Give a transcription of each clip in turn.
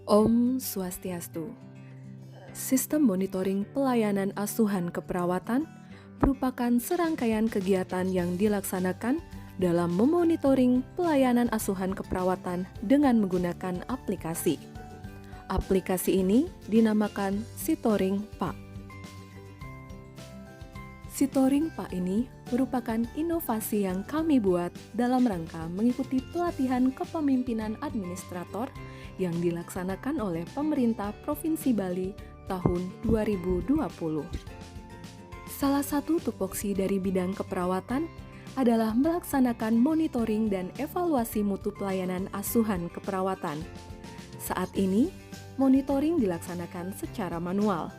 Om Swastiastu. Sistem monitoring pelayanan asuhan keperawatan merupakan serangkaian kegiatan yang dilaksanakan dalam memonitoring pelayanan asuhan keperawatan dengan menggunakan aplikasi. Aplikasi ini dinamakan Sitoring Pak. Sitoring Pak ini merupakan inovasi yang kami buat dalam rangka mengikuti pelatihan kepemimpinan administrator yang dilaksanakan oleh pemerintah Provinsi Bali tahun 2020. Salah satu tupoksi dari bidang keperawatan adalah melaksanakan monitoring dan evaluasi mutu pelayanan asuhan keperawatan. Saat ini, monitoring dilaksanakan secara manual.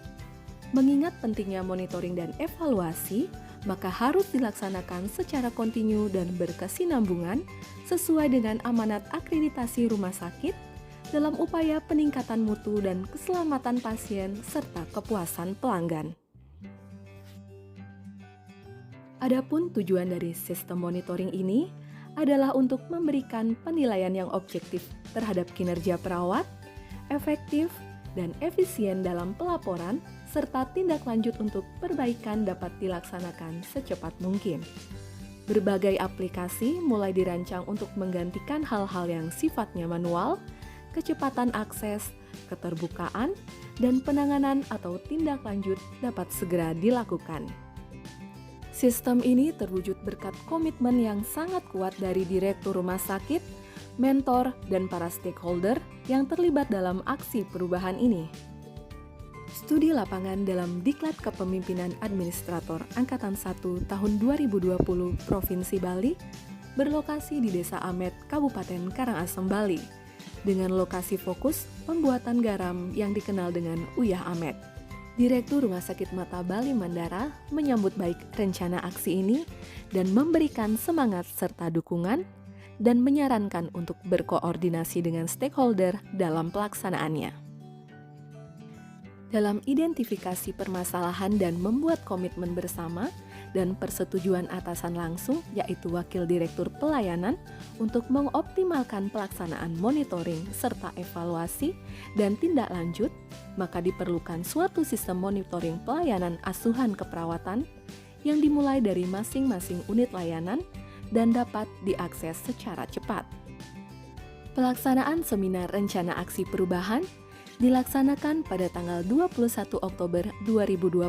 Mengingat pentingnya monitoring dan evaluasi, maka harus dilaksanakan secara kontinu dan berkesinambungan sesuai dengan amanat akreditasi rumah sakit dalam upaya peningkatan mutu dan keselamatan pasien serta kepuasan pelanggan. Adapun tujuan dari sistem monitoring ini adalah untuk memberikan penilaian yang objektif terhadap kinerja perawat, efektif, dan efisien dalam pelaporan, serta tindak lanjut untuk perbaikan dapat dilaksanakan secepat mungkin. Berbagai aplikasi mulai dirancang untuk menggantikan hal-hal yang sifatnya manual, kecepatan akses, keterbukaan, dan penanganan atau tindak lanjut dapat segera dilakukan. Sistem ini terwujud berkat komitmen yang sangat kuat dari direktur rumah sakit, mentor, dan para stakeholder yang terlibat dalam aksi perubahan ini. Studi lapangan dalam Diklat Kepemimpinan Administrator Angkatan 1 tahun 2020 Provinsi Bali berlokasi di Desa Amet, Kabupaten Karangasem, Bali, dengan lokasi fokus pembuatan garam yang dikenal dengan Uyah Amet. Direktur Rumah Sakit Mata Bali Mandara menyambut baik rencana aksi ini dan memberikan semangat serta dukungan dan menyarankan untuk berkoordinasi dengan stakeholder dalam pelaksanaannya. Dalam identifikasi permasalahan dan membuat komitmen bersama dan persetujuan atasan langsung, yaitu Wakil Direktur Pelayanan, untuk mengoptimalkan pelaksanaan monitoring serta evaluasi dan tindak lanjut, maka diperlukan suatu sistem monitoring pelayanan asuhan keperawatan yang dimulai dari masing-masing unit layanan dan dapat diakses secara cepat. Pelaksanaan seminar rencana aksi perubahan dilaksanakan pada tanggal 21 Oktober 2020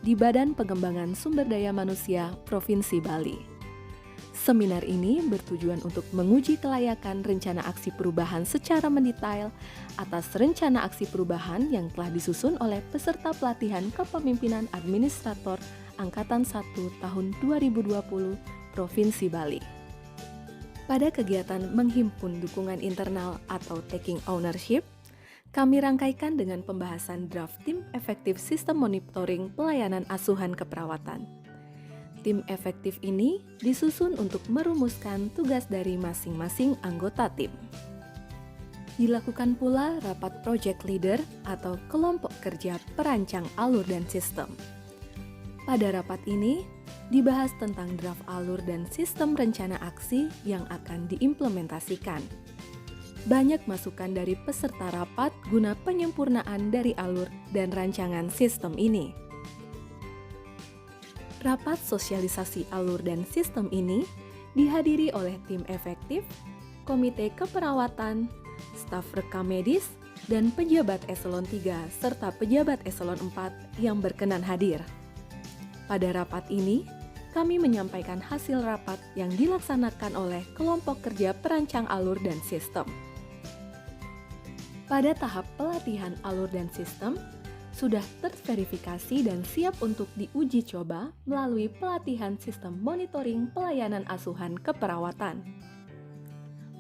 di Badan Pengembangan Sumber Daya Manusia Provinsi Bali. Seminar ini bertujuan untuk menguji kelayakan rencana aksi perubahan secara mendetail atas rencana aksi perubahan yang telah disusun oleh peserta pelatihan kepemimpinan administrator Angkatan 1 tahun 2020 Provinsi Bali. Pada kegiatan menghimpun dukungan internal atau taking ownership, kami rangkaikan dengan pembahasan draft tim efektif sistem monitoring pelayanan asuhan keperawatan. Tim efektif ini disusun untuk merumuskan tugas dari masing-masing anggota tim. Dilakukan pula rapat project leader atau kelompok kerja perancang alur dan sistem. Pada rapat ini, dibahas tentang draft alur dan sistem rencana aksi yang akan diimplementasikan. Banyak masukan dari peserta rapat guna penyempurnaan dari alur dan rancangan sistem ini. Rapat sosialisasi alur dan sistem ini dihadiri oleh tim efektif, komite keperawatan, staf rekam medis, dan pejabat eselon 3 serta pejabat eselon 4 yang berkenan hadir. Pada rapat ini, kami menyampaikan hasil rapat yang dilaksanakan oleh kelompok kerja perancang alur dan sistem. Pada tahap pelatihan alur dan sistem, sudah terverifikasi dan siap untuk diuji coba melalui pelatihan sistem monitoring pelayanan asuhan keperawatan.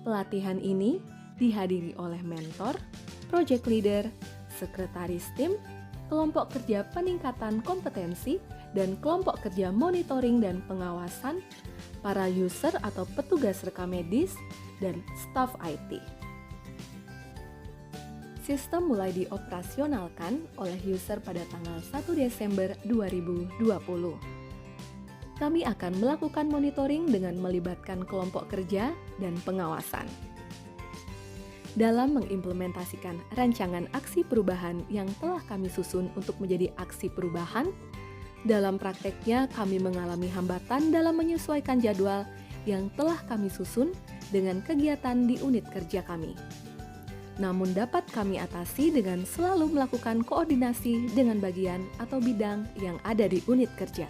Pelatihan ini dihadiri oleh mentor, project leader, sekretaris tim, kelompok kerja peningkatan kompetensi, dan kelompok kerja monitoring dan pengawasan, para user atau petugas rekam medis, dan staf IT. Sistem mulai dioperasionalkan oleh user pada tanggal 1 Desember 2020. Kami akan melakukan monitoring dengan melibatkan kelompok kerja dan pengawasan. dalam mengimplementasikan rancangan aksi perubahan yang telah kami susun untuk menjadi aksi perubahan. Dalam prakteknya, kami mengalami hambatan dalam menyesuaikan jadwal yang telah kami susun dengan kegiatan di unit kerja kami. Namun dapat kami atasi dengan selalu melakukan koordinasi dengan bagian atau bidang yang ada di unit kerja.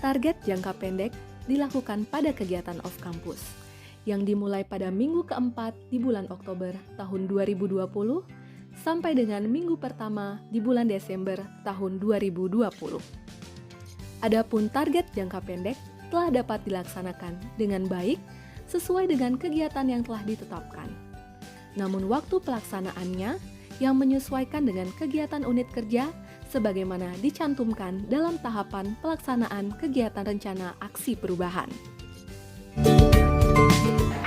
Target jangka pendek dilakukan pada kegiatan off-campus, yang dimulai pada minggu keempat di bulan Oktober tahun 2020 sampai dengan minggu pertama di bulan Desember tahun 2020. Adapun target jangka pendek telah dapat dilaksanakan dengan baik sesuai dengan kegiatan yang telah ditetapkan. Namun waktu pelaksanaannya yang menyesuaikan dengan kegiatan unit kerja sebagaimana dicantumkan dalam tahapan pelaksanaan kegiatan rencana aksi perubahan.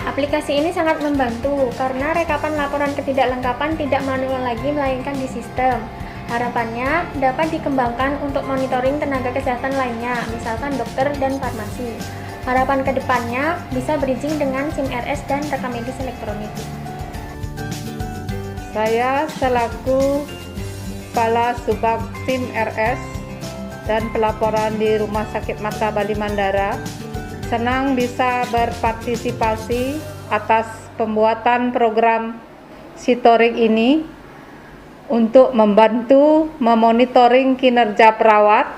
Aplikasi ini sangat membantu karena rekapan laporan ketidaklengkapan tidak manual lagi melainkan di sistem. Harapannya dapat dikembangkan untuk monitoring tenaga kesehatan lainnya, misalkan dokter dan farmasi. Harapan kedepannya bisa bridging dengan SIM RS dan rekam medis elektronik. Saya selaku Kepala Subbag SIM RS dan pelaporan di Rumah Sakit Mata Bali Mandara senang bisa berpartisipasi atas pembuatan program Sitoring ini untuk membantu memonitoring kinerja perawat.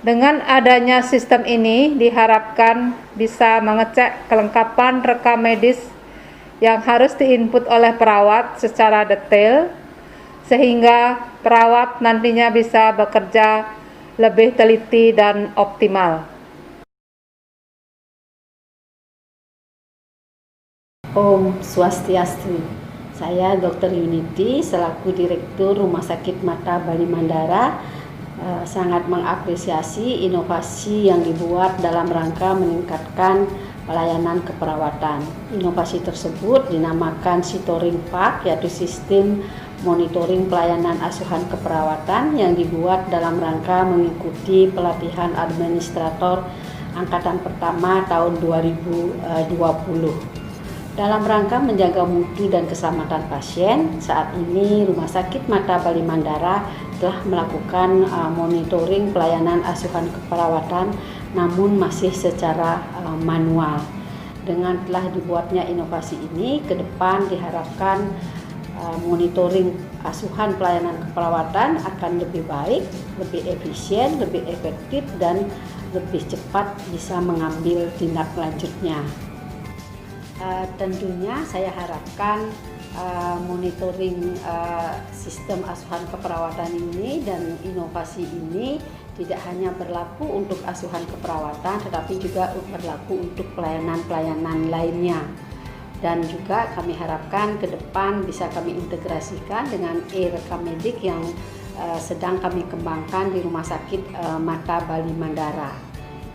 Dengan adanya sistem ini diharapkan bisa mengecek kelengkapan rekam medis yang harus diinput oleh perawat secara detail, sehingga perawat nantinya bisa bekerja lebih teliti dan optimal. Om Swastiastu. Saya Dr. Yuniti selaku Direktur Rumah Sakit Mata Bali Mandara sangat mengapresiasi inovasi yang dibuat dalam rangka meningkatkan pelayanan keperawatan. Inovasi tersebut dinamakan Sitoring Pak, yaitu sistem monitoring pelayanan asuhan keperawatan yang dibuat dalam rangka mengikuti pelatihan administrator angkatan pertama tahun 2020. Dalam rangka menjaga mutu dan keselamatan pasien, saat ini Rumah Sakit Mata Bali Mandara telah melakukan monitoring pelayanan asuhan keperawatan namun masih secara manual. Dengan telah dibuatnya inovasi ini, ke depan diharapkan monitoring asuhan pelayanan keperawatan akan lebih baik, lebih efisien, lebih efektif, dan lebih cepat bisa mengambil tindak lanjutnya. Tentunya saya harapkan monitoring sistem asuhan keperawatan ini dan inovasi ini tidak hanya berlaku untuk asuhan keperawatan, tetapi juga berlaku untuk pelayanan-pelayanan lainnya. Dan juga kami harapkan ke depan bisa kami integrasikan dengan e-rekam medik yang sedang kami kembangkan di Rumah Sakit Mata Bali Mandara.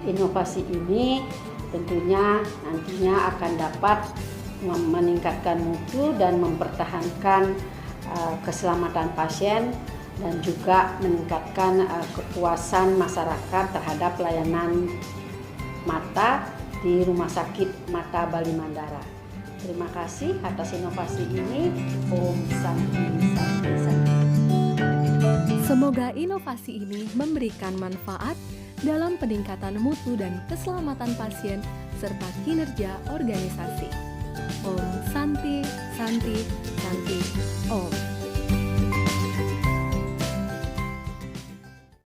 Inovasi ini tentunya nantinya akan dapat meningkatkan mutu dan mempertahankan keselamatan pasien dan juga meningkatkan kepuasan masyarakat terhadap pelayanan mata di Rumah Sakit Mata Bali Mandara. Terima kasih atas inovasi ini. Om Santi Santi Santi. Semoga inovasi ini memberikan manfaat dalam peningkatan mutu dan keselamatan pasien serta kinerja organisasi. Om Santi Santi Santi Om.